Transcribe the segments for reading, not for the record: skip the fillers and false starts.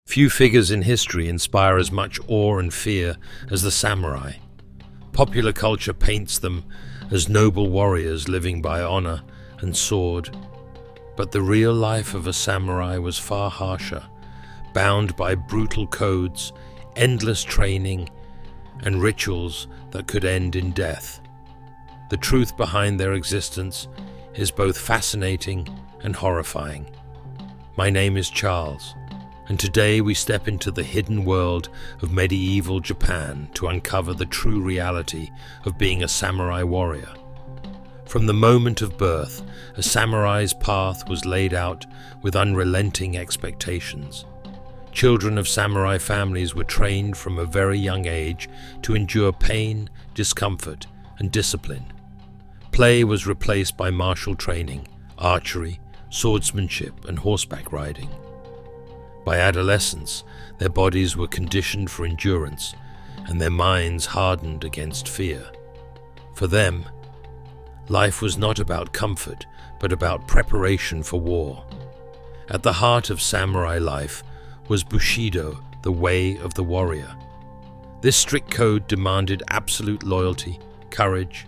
Few figures in history inspire as much awe and fear as the samurai. Popular culture paints them as noble warriors living by honor and sword, but the real life of a samurai was far harsher, bound by brutal codes, endless training, and rituals that could end in death. The truth behind their existence is both fascinating and horrifying. My name is Charles, and today we step into the hidden world of medieval Japan to uncover the true reality of being a samurai warrior. From the moment of birth, a samurai's path was laid out with unrelenting expectations. Children of samurai families were trained from a very young age to endure pain, discomfort, and discipline. Play was replaced by martial training, archery, swordsmanship, and horseback riding. By adolescence, their bodies were conditioned for endurance, and their minds hardened against fear. For them, life was not about comfort, but about preparation for war. At the heart of samurai life was Bushido, the way of the warrior. This strict code demanded absolute loyalty, courage,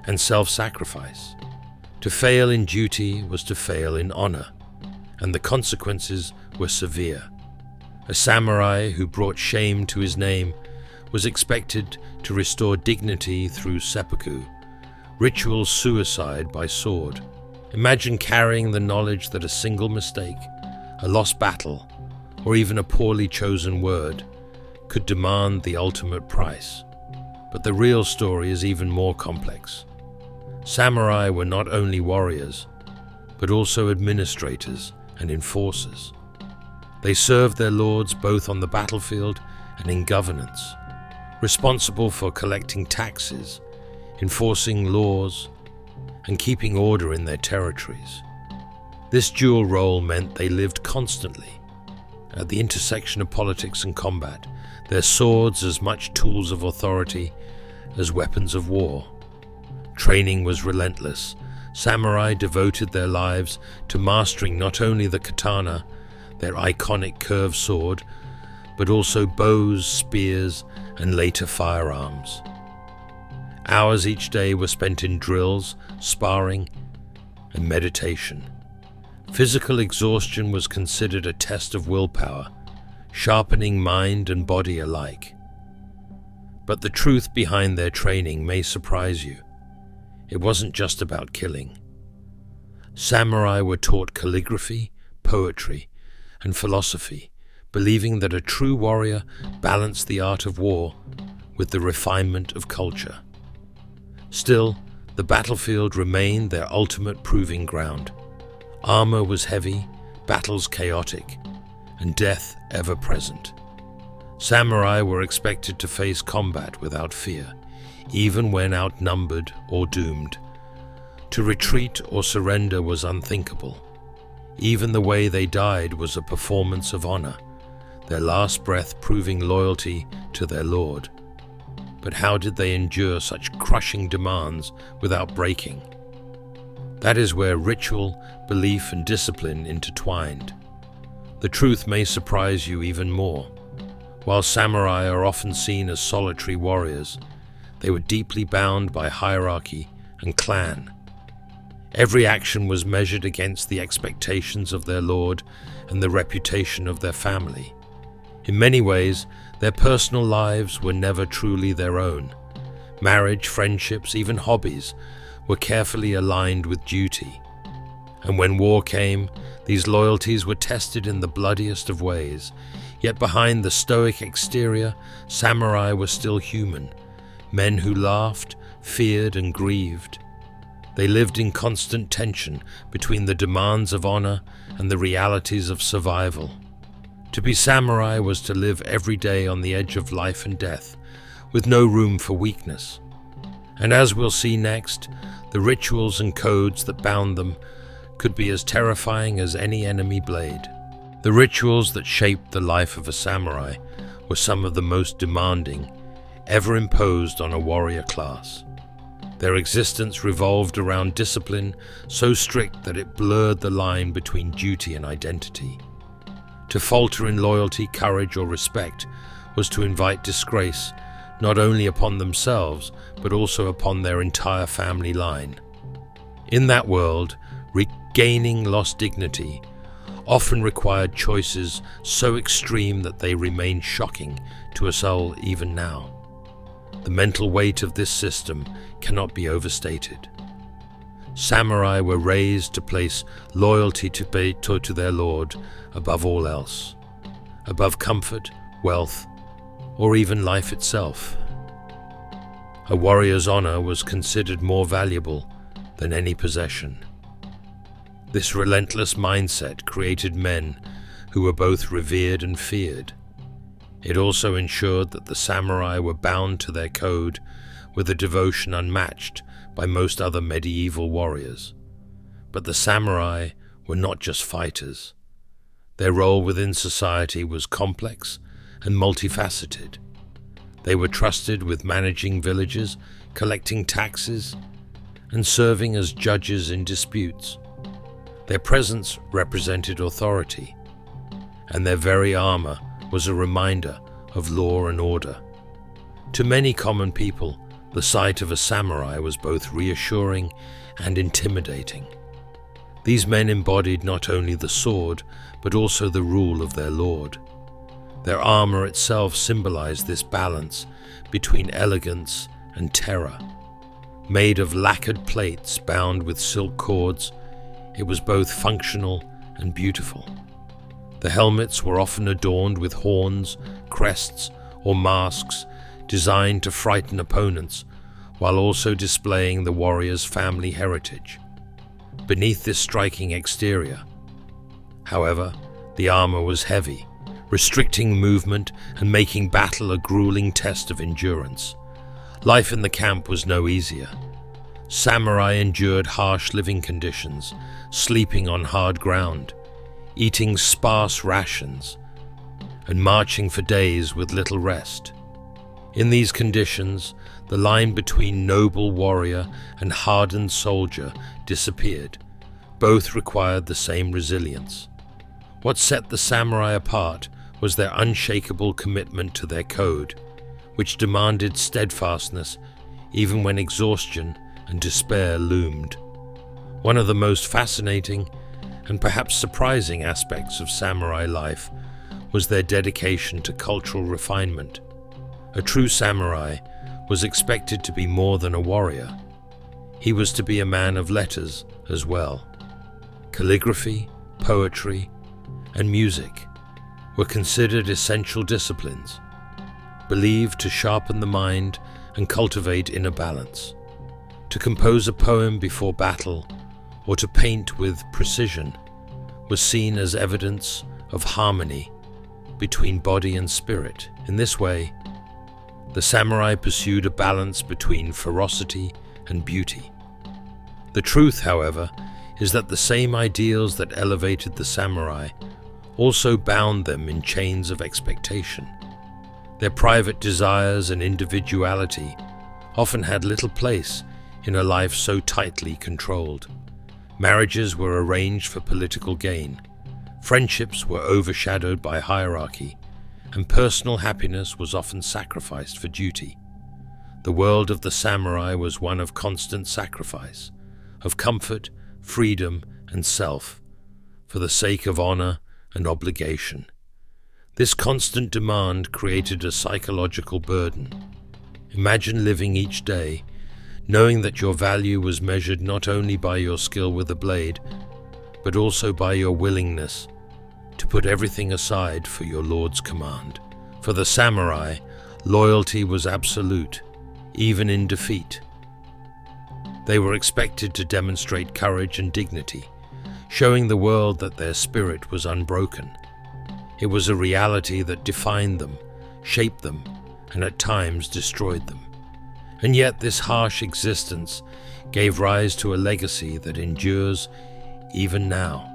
and self-sacrifice. To fail in duty was to fail in honor, and the consequences were severe. A samurai who brought shame to his name was expected to restore dignity through seppuku, ritual suicide by sword. Imagine carrying the knowledge that a single mistake, a lost battle, or even a poorly chosen word could demand the ultimate price. But the real story is even more complex. Samurai were not only warriors, but also administrators and enforcers. They served their lords both on the battlefield and in governance, responsible for collecting taxes, enforcing laws, and keeping order in their territories. This dual role meant they lived constantly at the intersection of politics and combat, their swords as much tools of authority as weapons of war. Training was relentless. Samurai devoted their lives to mastering not only the katana, their iconic curved sword, but also bows, spears, and later firearms. Hours each day were spent in drills, sparring, and meditation. Physical exhaustion was considered a test of willpower, sharpening mind and body alike. But the truth behind their training may surprise you. It wasn't just about killing. Samurai were taught calligraphy, poetry, and philosophy, believing that a true warrior balanced the art of war with the refinement of culture. Still, the battlefield remained their ultimate proving ground. Armor was heavy, battles chaotic, and death ever present. Samurai were expected to face combat without fear, even when outnumbered or doomed. To retreat or surrender was unthinkable. Even the way they died was a performance of honor, their last breath proving loyalty to their lord. But how did they endure such crushing demands without breaking? That is where ritual, belief, and discipline intertwined. The truth may surprise you even more. While samurai are often seen as solitary warriors, they were deeply bound by hierarchy and clan. Every action was measured against the expectations of their lord and the reputation of their family. In many ways, their personal lives were never truly their own. Marriage, friendships, even hobbies were carefully aligned with duty. And when war came, these loyalties were tested in the bloodiest of ways. Yet behind the stoic exterior, samurai were still human, men who laughed, feared, and grieved. They lived in constant tension between the demands of honor and the realities of survival. To be samurai was to live every day on the edge of life and death, with no room for weakness. And as we'll see next, the rituals and codes that bound them could be as terrifying as any enemy blade. The rituals that shaped the life of a samurai were some of the most demanding ever imposed on a warrior class. Their existence revolved around discipline so strict that it blurred the line between duty and identity. To falter in loyalty, courage, or respect was to invite disgrace not only upon themselves, but also upon their entire family line. In that world, regaining lost dignity often required choices so extreme that they remain shocking to us all even now. The mental weight of this system cannot be overstated. Samurai were raised to place loyalty to their lord above all else, above comfort, wealth, or even life itself. A warrior's honor was considered more valuable than any possession. This relentless mindset created men who were both revered and feared. It also ensured that the samurai were bound to their code with a devotion unmatched by most other medieval warriors. But the samurai were not just fighters. Their role within society was complex and multifaceted. They were trusted with managing villages, collecting taxes, and serving as judges in disputes. Their presence represented authority, and their very armor was a reminder of law and order. To many common people, the sight of a samurai was both reassuring and intimidating. These men embodied not only the sword, but also the rule of their lord. Their armor itself symbolized this balance between elegance and terror. Made of lacquered plates bound with silk cords, it was both functional and beautiful. The helmets were often adorned with horns, crests, or masks designed to frighten opponents, while also displaying the warrior's family heritage. Beneath this striking exterior, however, the armor was heavy, restricting movement and making battle a grueling test of endurance. Life in the camp was no easier. Samurai endured harsh living conditions, sleeping on hard ground, eating sparse rations, and marching for days with little rest. In these conditions, the line between noble warrior and hardened soldier disappeared. Both required the same resilience. What set the samurai apart was their unshakable commitment to their code, which demanded steadfastness even when exhaustion and despair loomed. One of the most fascinating and perhaps surprising aspects of samurai life was their dedication to cultural refinement. A true samurai was expected to be more than a warrior. He was to be a man of letters as well. Calligraphy, poetry, and music were considered essential disciplines, believed to sharpen the mind and cultivate inner balance. To compose a poem before battle or to paint with precision was seen as evidence of harmony between body and spirit. In this way, the samurai pursued a balance between ferocity and beauty. The truth, however, is that the same ideals that elevated the samurai also bound them in chains of expectation. Their private desires and individuality often had little place in a life so tightly controlled. Marriages were arranged for political gain, friendships were overshadowed by hierarchy, and personal happiness was often sacrificed for duty. The world of the samurai was one of constant sacrifice, of comfort, freedom, and self, for the sake of honor and obligation. This constant demand created a psychological burden. Imagine living each day knowing that your value was measured not only by your skill with a blade, but also by your willingness to put everything aside for your lord's command. For the samurai, loyalty was absolute, even in defeat. They were expected to demonstrate courage and dignity, showing the world that their spirit was unbroken. It was a reality that defined them, shaped them, and at times destroyed them. And yet this harsh existence gave rise to a legacy that endures even now.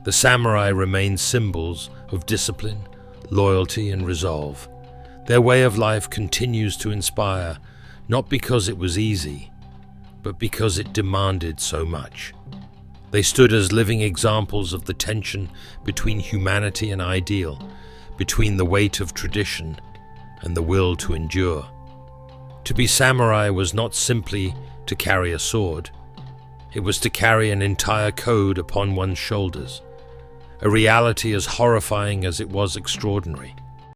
The samurai remain symbols of discipline, loyalty, and resolve. Their way of life continues to inspire, not because it was easy, but because it demanded so much. They stood as living examples of the tension between humanity and ideal, between the weight of tradition and the will to endure. To be samurai was not simply to carry a sword. It was to carry an entire code upon one's shoulders, a reality as horrifying as it was extraordinary.